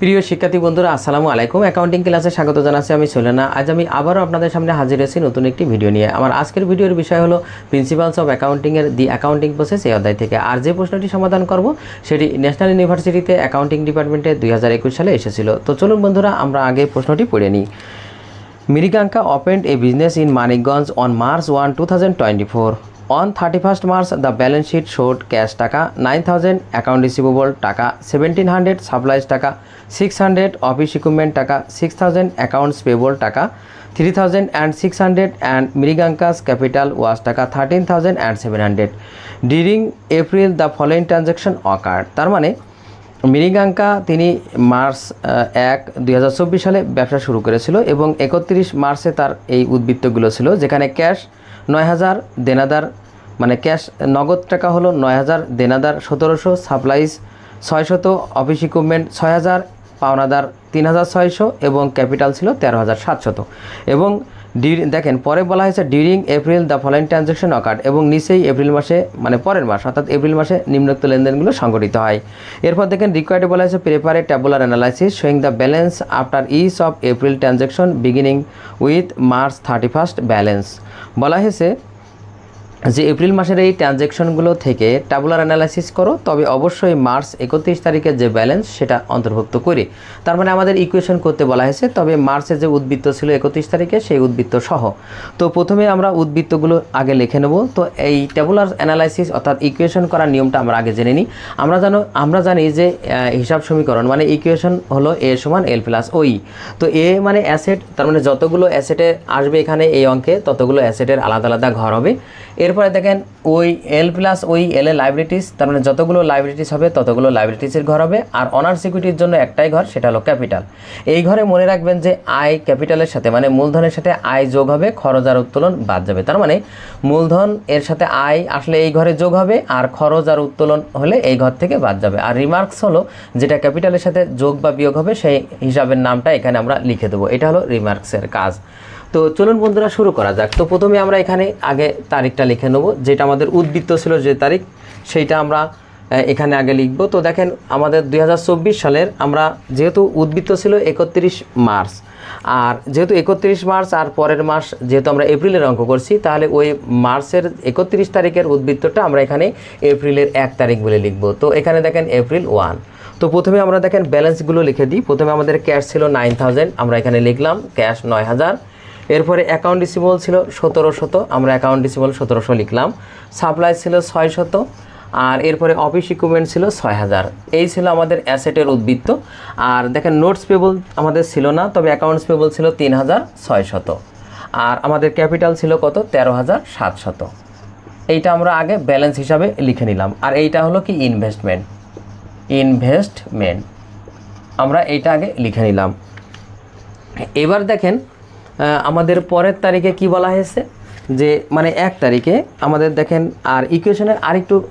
প্রিয় শিক্ষার্থী বন্ধুরা আসসালামু আলাইকুম। অ্যাকাউন্টিং ক্লাসে স্বাগত জানাচ্ছি আমি সোলেনা। আজ আমি আবারও আপনাদের সামনে হাজির হয়েছি নতুন একটি ভিডিও নিয়ে। আমার আজকের ভিডিওর বিষয় হলো প্রিন্সিপালস অফ অ্যাকাউন্টিংয়ের দি অ্যাকাউন্টিং প্রসেস এই অধ্যায় থেকে। আর যে প্রশ্নটি সমাধান করব সেটি ন্যাশনাল ইউনিভার্সিটিতে অ্যাকাউন্টিং ডিপার্টমেন্টে 2021 সালে এসেছিল। তো চলুন বন্ধুরা আমরা আগে প্রশ্নটি পড়ে নিই। Miriganka opened a business in Manikganj on March 1, 2024. On 31st March, the balance sheet showed cash taka 9,000, account receivable taka 1,700, supplies taka 600, office equipment taka 6,000, accounts payable taka 3,600, and Miriganka's capital was taka 13,700. During April, the following transaction occurred. তার মানে মৃগাঙ্কা তিনি March 1, 2024 সালে ব্যবসা শুরু করেছিল এবং 31 মার্চে তার এই উদ্বৃত্তগুলো ছিল, যেখানে ক্যাশ 9,000, দেনাদার মানে ক্যাশ নগদ টাকা হলো 9,000, দেনাদার 1,700, সাপ্লাইজ 600, অফিস ইকুইপমেন্ট 6,000, পাওনাদার 3,600 এবং ক্যাপিটাল ছিল 13,700। এবং দেখেন পরে বলা হয়েছে during April the following transaction occurred, এবং নিচেই এপ্রিল মাসে মানে পরের মাস অর্থাৎ এপ্রিল মাসে নিম্নোক্ত লেনদেনগুলো সংঘটিত হয়। এরপর দেখেন রিকোয়ার্ডে বলা হয়েছে prepare a tabular analysis showing the balance after each of April transaction beginning with March 31st balance. বলা হয়েছে যে এপ্রিল মাসের এই ট্রানজ্যাকশনগুলো থেকে ট্যাবুলার অ্যানালাইসিস করো, তবে অবশ্যই মার্চ 31 তারিখের যে ব্যালেন্স সেটা অন্তর্ভুক্ত করে। তার মানে আমাদের ইকুয়েশন করতে বলা হয়েছে, তবে মার্চের যে উদ্বৃত্ত ছিল 31 তারিখে সেই উদ্বৃত্ত সহ। তো প্রথমে আমরা উদ্বৃত্তগুলো আগে লিখে নেব। তো এই ট্যাবুলার অ্যানালাইসিস অর্থাৎ ইকুয়েশন করার নিয়মটা আমরা আগে জেনে নিই। আমরা জানি যে হিসাব সমীকরণ মানে ইকুয়েশন হলো এ সমান এল প্লাস ওই। তো এ মানে অ্যাসেট, তার মানে যতগুলো অ্যাসেটে আসবে এখানে এই অঙ্কে ততগুলো অ্যাসেটের আলাদা আলাদা ঘর হবে। এরপরে দেখেন ওই এল প্লাস ওই এল এ লাইবিলিটিস, তার মানে যতগুলো লাইবিলিটিস হবে ততগুলো লাইবিলিটিসের ঘর হবে। আর অনার্স ইকুইটির জন্য একটাই ঘর, সেটা হলো ক্যাপিটাল। এই ঘরে মনে রাখবেন যে আয় ক্যাপিটালের সাথে মানে মূলধনের সাথে আয় যোগ হবে, খরচ আর উত্তোলন বাদ যাবে। তার মানে মূলধন এর সাথে আয় আসলে এই ঘরে যোগ হবে, আর খরচ আর উত্তোলন হলে এই ঘর থেকে বাদ যাবে। আর রিমার্কস হলো যেটা ক্যাপিটালের সাথে যোগ বা বিয়োগ হবে সেই হিসাবের নামটা এখানে আমরা লিখে দেবো। এটা হলো রিমার্কসের কাজ। তো চলুন বন্ধুরা শুরু করা যাক। তো প্রথমে আমরা এখানে আগে তারিখটা লিখে নেব, যেটা আমাদের উদ্বৃত্ত ছিল যে তারিখ সেইটা আমরা এখানে আগে লিখব। তো দেখেন আমাদের 2024 সালের আমরা যেহেতু উদ্বৃত্ত ছিল 31 মার্চ, আর যেহেতু 31 মার্চ আর পরের মাস যেহেতু আমরা এপ্রিলের অঙ্ক করছি, তাহলে ওই মার্চের 31 তারিখের উদ্বৃত্তটা আমরা এখানে এপ্রিলের 1 তারিখ বলে লিখব। তো এখানে দেখেন এপ্রিল 1। তো প্রথমে আমরা দেখেন ব্যালেন্সগুলো লিখে দিই। প্রথমে আমাদের ক্যাশ ছিল 9,000, আমরা এখানে লিখলাম ক্যাশ 9,000। এরপরে অ্যাকাউন্ট রিসিভেবল ছিল 1,700, আমরা অ্যাকাউন্ট রিসিভেবল 1,700 লিখলাম। সাপ্লাই ছিল 600, আর এরপরে অফিস ইকুইপমেন্ট ছিল 6,000। এই ছিল আমাদের অ্যাসেটের উদ্বৃত্ত। আর দেখেন নোটস পেবল আমাদের ছিল না, তবে অ্যাকাউন্টস পেবল ছিল 3,600, আর আমাদের ক্যাপিটাল ছিল কত 13,700। এইটা আমরা আগে ব্যালেন্স হিসাবে লিখে নিলাম। আর এইটা হলো কি ইনভেস্টমেন্ট আমরা এইটা আগে লিখে নিলাম। এবার দেখেন আমাদের পরের তারিখে কি বলা হয়েছে, যে মানে 1 তারিখে আমাদের দেখেন। আর ইকুয়েশনের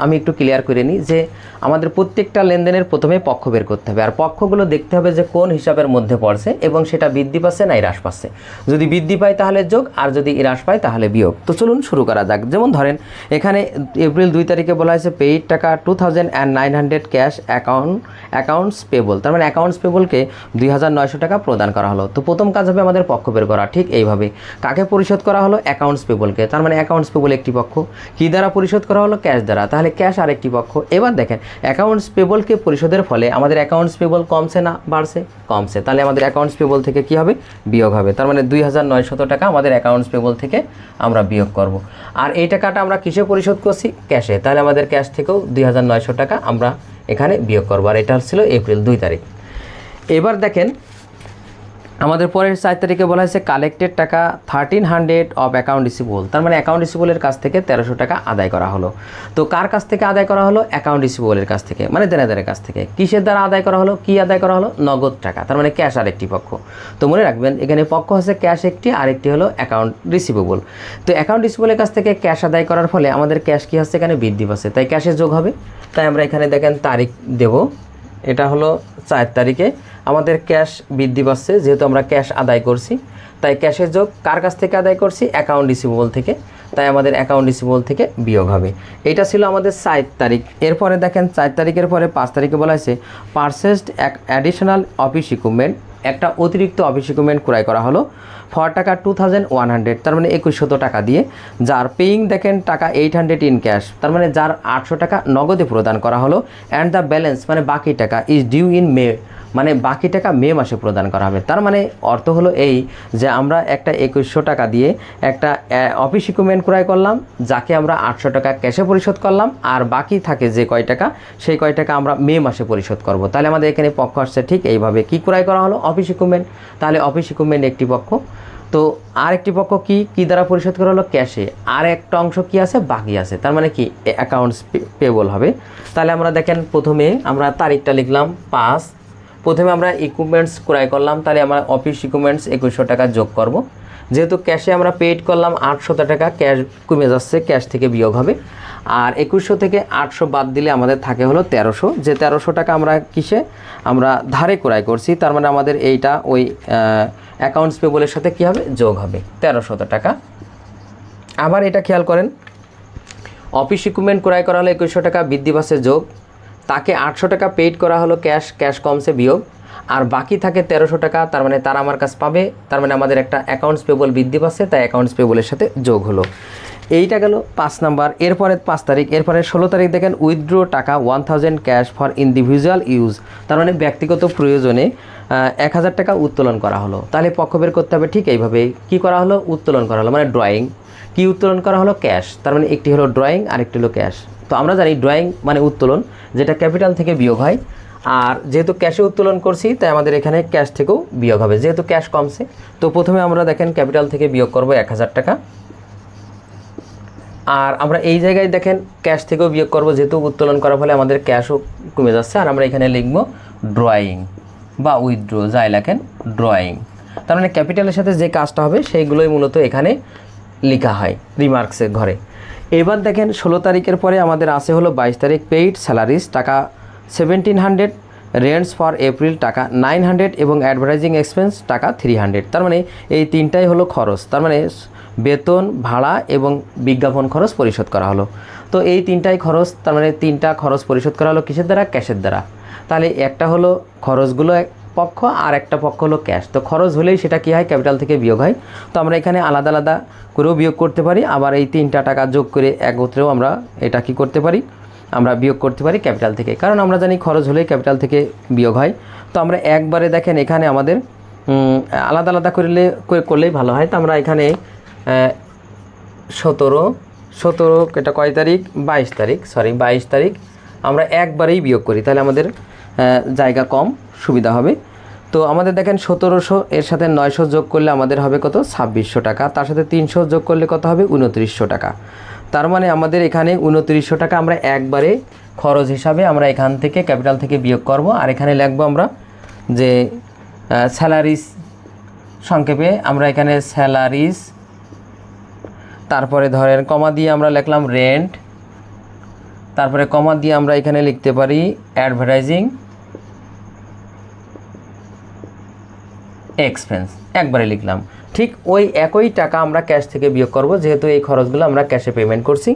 আমি একটু ক্লিয়ার করে নিই যে আমাদের প্রত্যেকটা লেনদেনের প্রথমে পক্ষ বের করতে হবে, আর পক্ষগুলো দেখতে হবে যে কোন হিসাবের মধ্যে পড়ছে এবং সেটা বৃদ্ধি পাচ্ছে না হ্রাস পাচ্ছে। যদি বৃদ্ধি পায় তাহলে যোগ, আর যদি হ্রাস পায় তাহলে বিয়োগ। তো চলুন শুরু করা যাক। যেমন ধরেন এখানে এপ্রিল 2 তারিখে বলা হয়েছে পেইড টাকা 2,900 ক্যাশ অ্যাকাউন্টস পেবল, তার মানে অ্যাকাউন্টস পেবলকে 2,900 টাকা প্রদান করা হলো। তো প্রথম কাজ হবে আমাদের পক্ষ বের করা। ঠিক এইভাবে কাকে পরিশোধ করা হলো অ্যাকাউন্টস পেবলকে, তার মানে অ্যাকাউন্টস পেবল একটি পক্ষ। কী দ্বারা পরিশোধ করা হলো ক্যাশ দ্বারা, তাহলে ক্যাশ আরেকটি পক্ষ। এবার দেখেন অ্যাকাউন্টস পেবলকে পরিশোধের ফলে আমাদের অ্যাকাউন্টস পেবল কমছে না বাড়ছে, কমছে, তাহলে আমাদের অ্যাকাউন্টস পেবল থেকে কি হবে বিয়োগ হবে। তার মানে 2,900 টাকা আমাদের অ্যাকাউন্টস পেবল থেকে আমরা বিয়োগ করব। আর এই টাকাটা আমরা কিসে পরিশোধ করছি ক্যাশে, তাহলে আমাদের ক্যাশ থেকেও 2,900 টাকা আমরা এখানে বিয়োগ করবো। আর এটা ছিল এপ্রিল 2 তারিখ। এবার দেখেন আমাদের পরের 4 তারিখে বলা হয়েছে কালেক্টেড টাকা 1,300 অফ অ্যাকাউন্ট রিসিভেবল, তার মানে অ্যাকাউন্ট রিসিভেবলের কাছ থেকে 1,300 টাকা আদায় করা হলো। তো কার কাছ থেকে আদায় করা হলো অ্যাকাউন্ট রিসিভেবলের কাছ থেকে, মানে দেনাদারের কাছ থেকে। কিসের দ্বারা আদায় করা হলো, কি আদায় করা হলো নগদ টাকা, তার মানে ক্যাশ আরেকটি পক্ষ। তো মনে রাখবেন এখানে পক্ষ হচ্ছে ক্যাশ একটি, আরেকটি হলো অ্যাকাউন্ট রিসিভেবল। তো অ্যাকাউন্ট রিসিভেবলের কাছ থেকে ক্যাশ আদায় করার ফলে আমাদের ক্যাশ কি হচ্ছে এখানে বৃদ্ধি পাচ্ছে, তাই ক্যাশে যোগ হবে। তাই আমরা এখানে দেখেন তারিখ দেব, এটা হলো 4 তারিখে আমাদের ক্যাশ বৃদ্ধি পাচ্ছে, যেহেতু আমরা ক্যাশ আদায় করছি তাই ক্যাশের যোগ কার কাছ থেকে আদায় করছি অ্যাকাউন্ট রিসিভেবল থেকে। তাই আমাদের অ্যাকাউন্ট রিসিভেবল থেকে বিয়োগ হবে। এইটা ছিল আমাদের 4 তারিখ। এরপরে দেখেন 4 তারিখের পরে 5 তারিখে বলা হয়েছে পারচেসড অ্যাডিশনাল অফিস ইকুইপমেন্ট, একটা অতিরিক্ত অফিস ইকুইপমেন্ট ক্রয় করা হলো ফর টাকা 2100, তার মানে 2100 টাকা দিয়ে, যার পেইং দেখেন টাকা 800 ইন ক্যাশ, তার মানে যার 800 টাকা নগদে প্রদান করা হলো, অ্যান্ড দ্য ব্যালেন্স মানে বাকি টাকা ইজ ডিউ ইন মে, মানে বাকি টাকা মে মাসে প্রদান করা হবে। তার মানে অর্থ হলো এই যে আমরা একটা 2100 টাকা দিয়ে একটা অফিস ইকুইপমেন্ট ক্রয় করলাম, যাকে আমরা 800 টাকা ক্যাশে পরিশোধ করলাম, আর বাকি থাকে যে কয় টাকা সেই কয় টাকা আমরা মে মাসে পরিশোধ করব। তাহলে আমাদের এখানে পক্ষ আসছে ঠিক এইভাবে, কি ক্রয় করা হলো অফিস ইকুইপমেন্ট, তাহলে অফিস ইকুইপমেন্ট একটি পক্ষ, তো আর একটি পক্ষ কি দ্বারা পরিশোধ করা হলো ক্যাশে, আর একটা অংশ কি আছে বাকি আছে, তার মানে কি অ্যাকাউন্টস পেবল হবে। তাহলে আমরা দেখেন প্রথমে আমরা তারিখটা লিখলাম 5, প্রথমে আমরা ইকুইপমেন্টস ক্রয় করলাম, তাহলে আমরা অফিস ইকুইপমেন্টস 2100 টাকা যোগ করব, যেহেতু ক্যাশে আমরা পেড করলাম 800 টাকা, ক্যাশ কমে যাচ্ছে, ক্যাশ থেকে বিয়োগ হবে, আর 2100 থেকে 800 বাদ দিলে আমাদের থাকে হলো 1300, যে 1300 টাকা আমরা কিসে আমরা ধারে ক্রয় করছি, তার মানে আমাদের এইটা ওই অ্যাকাউন্টস পেবলের সাথে কী হবে যোগ হবে 1300 টাকা। আবার এটা খেয়াল করেন, অফিস ইকুইপমেন্ট ক্রয় করা হলো 2100 টাকা, বৃদ্ধি পাচ্ছে যোগ, তাকে 800 টাকা পেইড করা হলো ক্যাশ কমছে বিয়োগ, আর বাকি থাকে 1300 টাকা, তার মানে তারা আমার কাছে পাবে, তার মানে আমাদের একটা অ্যাকাউন্টস পেবল বৃদ্ধি পাচ্ছে, তাই অ্যাকাউন্টস পেবলের সাথে যোগ হলো। এইটা গেল 5 নাম্বার। এরপরে 5 তারিখ, এরপরে 16 তারিখ দেখেন উইথড্র টাকা 1000 ক্যাশ ফর ইন্ডিভিজুয়াল ইউজ, তার মানে ব্যক্তিগত প্রয়োজনে 1000 টাকা উত্তোলন করা হলো। তাহলে পক্ষ বের করতে হবে ঠিক এইভাবে, কি করা হলো উত্তোলন করা হলো, মানে ড্রয়িং, কি উত্তোলন করা হলো ক্যাশ, তার মানে একটি হলো ড্রয়িং আর একটি হলো ক্যাশ। তো আমরা জানি ড্রয়িং মানে উত্তোলন, যেটা ক্যাপিটাল থেকে বিয়োগ হয়, আর যেহেতু ক্যাশে উত্তোলন করছি তাই আমাদের এখানে ক্যাশ থেকেও বিয়োগ হবে, যেহেতু ক্যাশ কমছে। তো প্রথমে আমরা দেখেন ক্যাপিটাল থেকে বিয়োগ করব 1000 টাকা, আর আমরা এই জায়গায় দেখেন ক্যাশ থেকেও বিয়োগ করব, যেহেতু উত্তোলন করার ফলে আমাদের ক্যাশও কমে যাচ্ছে, আর আমরা এখানে লিখব ড্রয়িং বা উইথড্র, যাই লেখেন ড্রয়িং, তার মানে ক্যাপিটালের সাথে যে কাজটা হবে সেইগুলোই মূলত এখানে লেখা হয় রিমার্কসের ঘরে। এবার দেখেন 16 তারিখের পরে আমাদের আসে হলো 22 তারিখ, পেইড স্যালারিজ টাকা 1700, রেন্টস ফর এপ্রিল টাকা 900 এবং অ্যাডভার্টাইজিং এক্সপেন্স টাকা 300, তার মানে এই তিনটাই হলো খরচ, তার মানে বেতন, ভাড়া এবং বিজ্ঞাপন খরচ পরিশোধ করা হলো। তো এই তিনটাই খরচ, তার মানে তিনটা খরচ পরিশোধ করা হলো কিসের দ্বারা ক্যাশের দ্বারা। তাহলে একটা হলো খরচগুলো পক্ষ আর একটা পক্ষ হলো ক্যাশ, তো খরচ হলেই সেটা কী হয় ক্যাপিটাল থেকে বিয়োগ হয়। তো আমরা এখানে আলাদা আলাদা করেও বিয়োগ করতে পারি, আবার এই তিনটা টাকা যোগ করে একত্রেও আমরা এটা কি করতে পারি আমরা বিয়োগ করতে পারি ক্যাপিটাল থেকে, কারণ আমরা জানি খরচ হলেই ক্যাপিটাল থেকে বিয়োগ হয়। তো আমরা একবারে দেখেন এখানে আমাদের আলাদা আলাদা করলেই ভালো হয়। তো আমরা এখানে 17 এটা কয় তারিখ 22 তারিখ আমরা একবারেই বিয়োগ করি, তাহলে আমাদের জায়গা কম সুবিধা হবে। তো আমাদের দেখেন 1700 এর সাথে 900 যোগ করলে আমাদের হবে কত 2600 টাকা, তার সাথে 300 যোগ করলে কত হবে 2900 টাকা, তার মানে আমাদের এখানে 2900 টাকা আমরা একবারে খরচ হিসাবে আমরা এখান থেকে ক্যাপিটাল থেকে বিয়োগ করব, আর এখানে লিখবো আমরা যে স্যালারিজ, সংক্ষেপে আমরা এখানে স্যালারিজ, তারপরে ধরেন কমা দিয়ে আমরা লিখলাম রেন্ট, তারপরে কমা দিয়ে আমরা এখানে লিখতে পারি অ্যাডভার্টাইজিং এক্সপেন্স, একবারে লিখলাম। ঠিক ওই একই টাকা আমরা ক্যাশ থেকে বিয়োগ করব, যেহেতু এই খরচগুলো আমরা ক্যাশে পেমেন্ট করছি,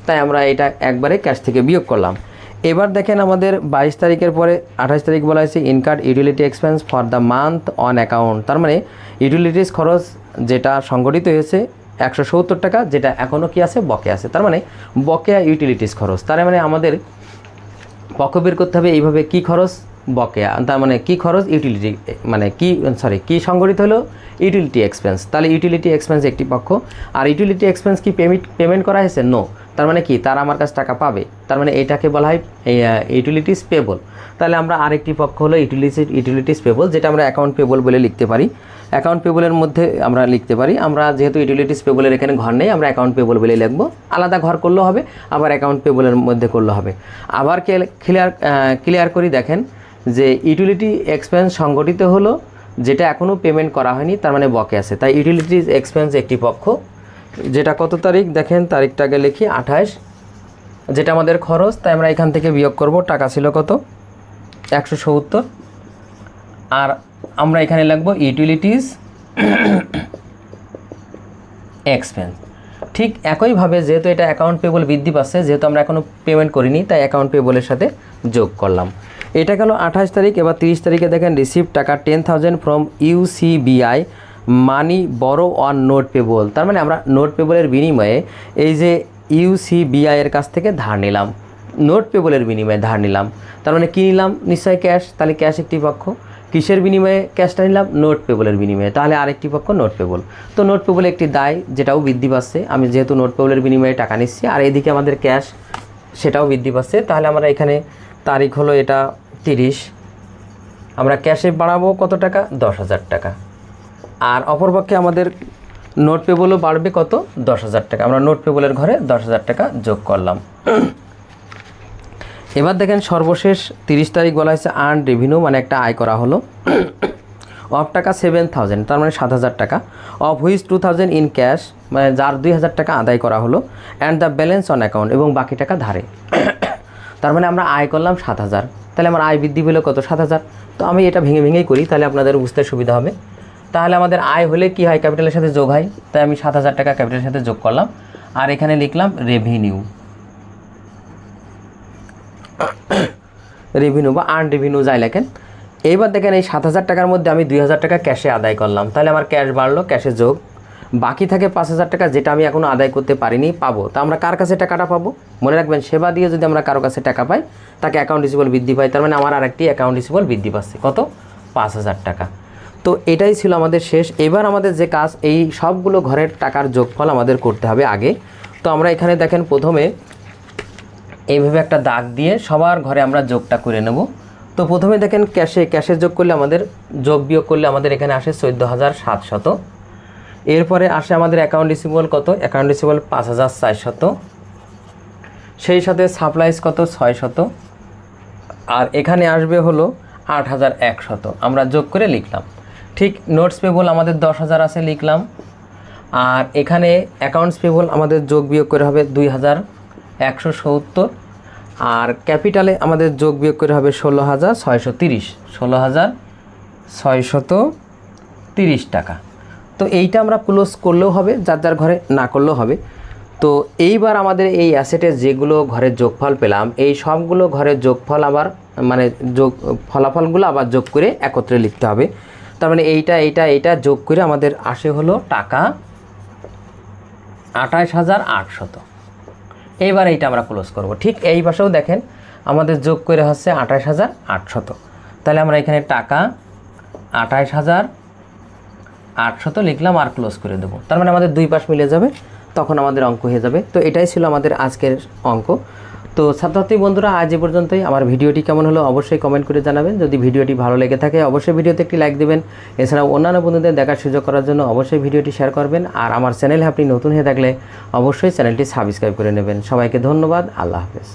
তাই আমরা এটা একবারে ক্যাশ থেকে বিয়োগ করলাম। এবার দেখেন আমাদের 22 তারিখের পরে 28 তারিখ বলা হয়েছে incurred utility expense for the month on account, তার মানে ইউটিলিটিস খরচ যেটা সংগঠিত হয়েছে 170 টাকা, যেটা এখনও কি আছে বকেয়া আছে, তার মানে বকেয়া ইউটিলিটিস খরচ। তার মানে আমাদের পক্ষ বের করতে হবে এইভাবে, কি খরচ বকেয়া, তার মানে কি খরচ ইউটিলিটি, মানে কি সংগঠিত হলো ইউটিলিটি এক্সপেন্স, তাহলে ইউটিলিটি এক্সপেন্স একটি পক্ষ, আর ইউটিলিটি এক্সপেন্স কি পেমেন্ট করা হয়েছে নো, তার মানে কি তারা আমার কাছে টাকা পাবে, তার মানে এটাকে বলা হয় ইউটিলিটিস পেবল। তাহলে আমরা আরেকটি পক্ষ হলো ইউটিলিটিস পেবল, যেটা আমরা অ্যাকাউন্ট পেবল বলে লিখতে পারি, অ্যাকাউন্ট পেবলের মধ্যে আমরা লিখতে পারি, আমরা যেহেতু ইউটিলিটিস পেবলের এখানে ঘর নেই আমরা অ্যাকাউন্ট পেবল বলে লিখবো, আলাদা ঘর করলেও হবে আবার অ্যাকাউন্ট পেবলের মধ্যে করলেও হবে। আবার ক্লিয়ার করি, দেখেন যে ইউটিলিটি এক্সপেন্স সংগঠিত হলো যেটা এখনও পেমেন্ট করা হয়নি, তার মানে বকে আছে, তাই ইউটিলিটি এক্সপেন্স একটি পক্ষ, যেটা কত তারিখ দেখেন তারিখটাকে লিখি 28, যেটা আমাদের খরচ, তাই আমরা এখান থেকে বিয়োগ করব, টাকা ছিল কত 170, আর আমরা এখানে লিখব ইউটিলিটিস এক্সপেন্স, ঠিক একইভাবে যেহেতু এটা অ্যাকাউন্ট পেবল বৃদ্ধি পাচ্ছে, যেহেতু আমরা এখনও পেমেন্ট করিনি, তাই অ্যাকাউন্ট পেবলের সাথে যোগ করলাম। এটা গেল 28 তারিখ। এবার 30 তারিখে দেখেন রিসিভ টাকা 10,000 ফ্রম UCBI মানি বড়ো অন নোট পেবল। তার মানে আমরা নোট পেবলের বিনিময়ে এই যে UCBI এর কাছ থেকে ধার নিলাম, নোট পেবলের বিনিময়ে ধার নিলাম, তার মানে কী নিলাম? নিশ্চয়ই ক্যাশ। তাহলে ক্যাশ একটি পক্ষ। কিসের বিনিময়ে ক্যাশটা নিলাম? নোট পেবলের বিনিময়ে। তাহলে আরেকটি পক্ষ নোট পেবল। তো নোট পেবলে একটি দায়, যেটাও বৃদ্ধি পাচ্ছে। আমি যেহেতু নোট পেবলের বিনিময়ে টাকা নিচ্ছি, আর এদিকে আমাদের ক্যাশ, সেটাও বৃদ্ধি পাচ্ছে। তাহলে আমরা এখানে তারিখ হলো এটা 30, আমরা ক্যাশে বাড়াবো কত টাকা? 10,000 টাকা। আর অপরপক্ষে আমাদের নোট পেবলও বাড়বে কত? 10,000 টাকা। আমরা নোট পেবলের ঘরে 10,000 টাকা যোগ করলাম। এবার দেখেন সর্বশেষ 30 তারিখ বলা হয়েছে আর্ন রেভিনিউ, মানে একটা আয় করা হলো অফ টাকা 7,000, তার মানে 7,000 টাকা। অফ হুইচ 2,000 ইন ক্যাশ, মানে যার 2,000 টাকা আদায় করা হলো, and the balance on account, এবং বাকি টাকা ধারে। তার মানে আমরা আয় করলাম 7,000, তাহলে আমার আয় বৃদ্ধি পেলো কত? 7,000। তো আমি এটা ভেঙে ভেঙেই করি, তাহলে আপনাদের বুঝতে সুবিধা হবে। তাহলে আমাদের আয় হলে কি হয়? ক্যাপিটালের সাথে যোগ হয়। তাই আমি 7,000 টাকা ক্যাপিটালের সাথে যোগ করলাম, আর এখানে লিখলাম রেভিনিউ, রেভিনিউ বা আর্ন রেভিনিউ যাই লেখেন। এইবার দেখেন এই 7,000 টাকার মধ্যে আমি 2,000 টাকা ক্যাশে আদায় করলাম, তাহলে আমার ক্যাশ বাড়লো, ক্যাশে যোগ, বাকি থাকে 5,000 টাকা, যেটা আমি এখনও আদায় করতে পারিনি, পাবো। তা আমরা কার কাছে টাকাটা পাবো? মনে রাখবেন, সেবা দিয়ে যদি আমরা কারো কাছে টাকা পাই, তাকে অ্যাকাউন্ট রিসিভেবল বৃদ্ধি পায়। তার মানে আমার আরেকটি অ্যাকাউন্ট রিসিভেবল বৃদ্ধি পাচ্ছে, কত? 5,000 টাকা। তো এটাই ছিল আমাদের শেষ। এবার আমাদের যে কাজ, এই সবগুলো ঘরের টাকার যোগফল আমাদের করতে হবে আগে। তো আমরা এখানে দেখেন প্রথমে এইভাবে একটা দাগ দিয়ে সবার ঘরে আমরা যোগটা করে নেব। তো প্রথমে দেখেন ক্যাশে যোগ করলে আমাদের, যোগ বিয়োগ করলে আমাদের এখানে আসে 14,700। এরপরে আসে আমাদের অ্যাকাউন্ট রিসিভেবল কত? Account receivable 5,400। সেই সাথে সাপ্লাইজ কত? 600। আর এখানে আসবে হলো 8,100। আমরা যোগ করে লিখলাম। ঠিক নোটস পেবল আমাদের 10,000 আছে, লিখলাম। আর এখানে অ্যাকাউন্টস পেবল আমাদের যোগ বিয়োগ করে হবে 2,170। আর ক্যাপিটালে আমাদের যোগ বিয়োগ করে হবে 16,630, 16,630 টাকা। তো এইটা আমরা ক্লোজ করলেও হবে, যার যার ঘরে, না করলেও হবে। তো এইবার আমাদের এই অ্যাসেটের যেগুলো ঘরের যোগফল পেলাম, এই সবগুলো ঘরের যোগফল আবার, মানে ফলাফলগুলো আবার যোগ করে একত্রে লিখতে হবে। তার মানে এইটা যোগ করে আমাদের আসে হলো টাকা 28,800। এইবার এইটা আমরা ক্লোজ করব। ঠিক এই পাশেও দেখেন আমাদের যোগ করে হচ্ছে 28,800। তাহলে আমরা এখানে টাকা 28,800 লিখলাম, আর ক্লোজ করে দেবো। তার মানে আমাদের দুই পাশ মিলে যাবে, তখন আমাদের অঙ্ক হয়ে যাবে। তো এটাই ছিল আমাদের আজকের অঙ্ক। তো ছাত্রছাত্রী বন্ধুরা, আজ এ পর্যন্তই। আমার ভিডিওটি কেমন হলো অবশ্যই কমেন্ট করে জানাবেন। যদি ভিডিওটি ভালো লেগে থাকে অবশ্যই ভিডিওতে একটি লাইক দেবেন। এছাড়াও অন্যান্য বন্ধুদের দেখার সুযোগ করার জন্য অবশ্যই ভিডিওটি শেয়ার করবেন। আর আমার চ্যানেলে আপনি নতুন হয়ে থাকলে অবশ্যই চ্যানেলটি সাবস্ক্রাইব করে নেবেন। সবাইকে ধন্যবাদ। আল্লাহ হাফেজ।